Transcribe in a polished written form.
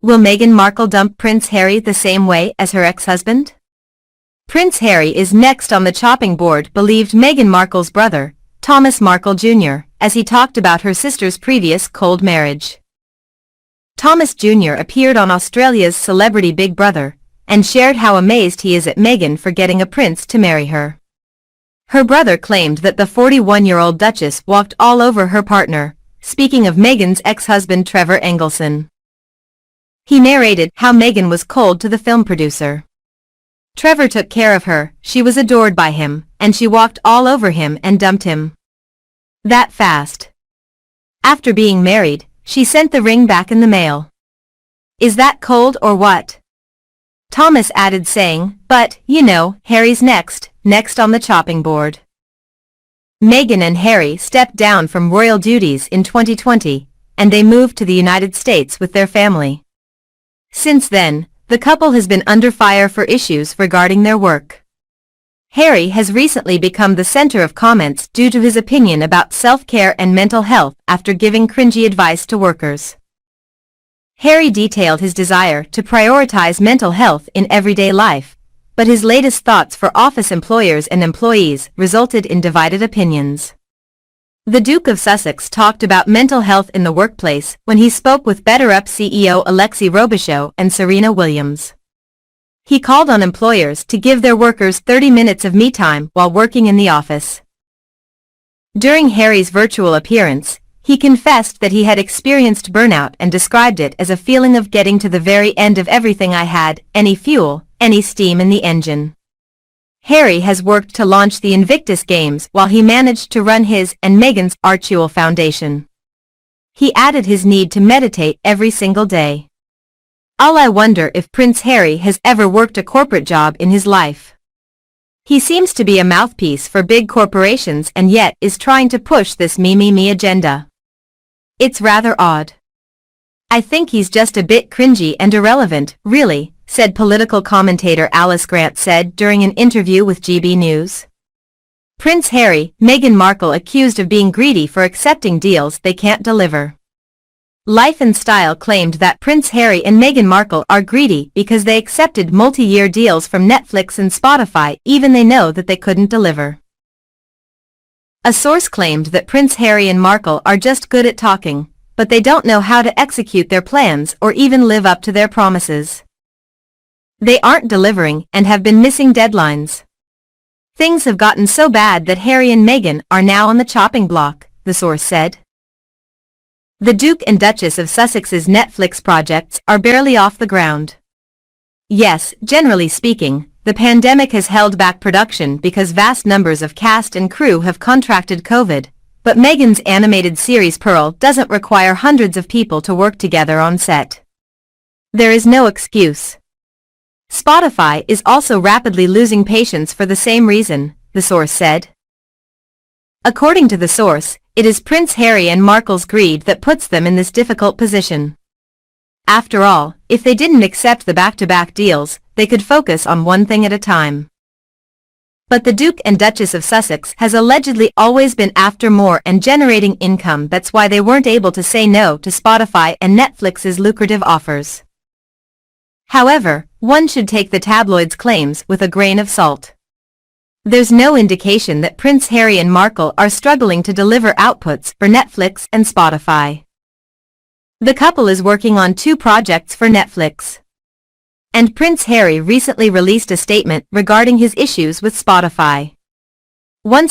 Will Meghan Markle dump Prince Harry the same way as her ex-husband? Prince Harry is next on the chopping board, believed Meghan Markle's brother, Thomas Markle Jr., as he talked about her sister's previous cold marriage. Thomas Jr. appeared on Australia's Celebrity Big Brother, and shared how amazed he is at Meghan for getting a prince to marry her. Her brother claimed that the 41-year-old Duchess walked all over her partner, speaking of Meghan's ex-husband Trevor Engelson. He narrated how Meghan was cold to the film producer. Trevor took care of her, she was adored by him, and she walked all over him and dumped him. That fast. After being married, she sent the ring back in the mail. Is that cold or what? Thomas added, saying, but, you know, Harry's next on the chopping board. Meghan and Harry stepped down from royal duties in 2020, and they moved to the United States with their family. Since then, the couple has been under fire for issues regarding their work. Harry has recently become the center of comments due to his opinion about self-care and mental health after giving cringy advice to workers. Harry detailed his desire to prioritize mental health in everyday life, but his latest thoughts for office employers and employees resulted in divided opinions. The Duke of Sussex talked about mental health in the workplace when he spoke with BetterUp CEO Alexei Robichaud and Serena Williams. He called on employers to give their workers 30 minutes of me time while working in the office. During Harry's virtual appearance, he confessed that he had experienced burnout and described it as a feeling of getting to the very end of everything I had, any fuel, any steam in the engine. Harry has worked to launch the Invictus Games while he managed to run his and Meghan's Archie Foundation. He added his need to meditate every single day. I wonder if Prince Harry has ever worked a corporate job in his life. He seems to be a mouthpiece for big corporations and yet is trying to push this me agenda. It's rather odd. I think he's just a bit cringy and irrelevant, really, said political commentator Alice Grant said during an interview with GB News. Prince Harry, Meghan Markle accused of being greedy for accepting deals they can't deliver. Life and Style claimed that Prince Harry and Meghan Markle are greedy because they accepted multi-year deals from Netflix and Spotify even they know that they couldn't deliver. A source claimed that Prince Harry and Markle are just good at talking, but they don't know how to execute their plans or even live up to their promises. They aren't delivering and have been missing deadlines. Things have gotten so bad that Harry and Meghan are now on the chopping block, the source said. The Duke and Duchess of Sussex's Netflix projects are barely off the ground. Yes, generally speaking, the pandemic has held back production because vast numbers of cast and crew have contracted COVID, but Meghan's animated series Pearl doesn't require hundreds of people to work together on set. There is no excuse. Spotify is also rapidly losing patience for the same reason, the source said. According to the source, it is Prince Harry and Markle's greed that puts them in this difficult position. After all, if they didn't accept the back-to-back deals, they could focus on one thing at a time. But the Duke and Duchess of Sussex has allegedly always been after more and generating income. That's why they weren't able to say no to Spotify and Netflix's lucrative offers. However, one should take the tabloids' claims with a grain of salt. There's no indication that Prince Harry and Markle are struggling to deliver outputs for Netflix and Spotify. The couple is working on 2 projects for Netflix. And Prince Harry recently released a statement regarding his issues with Spotify. Once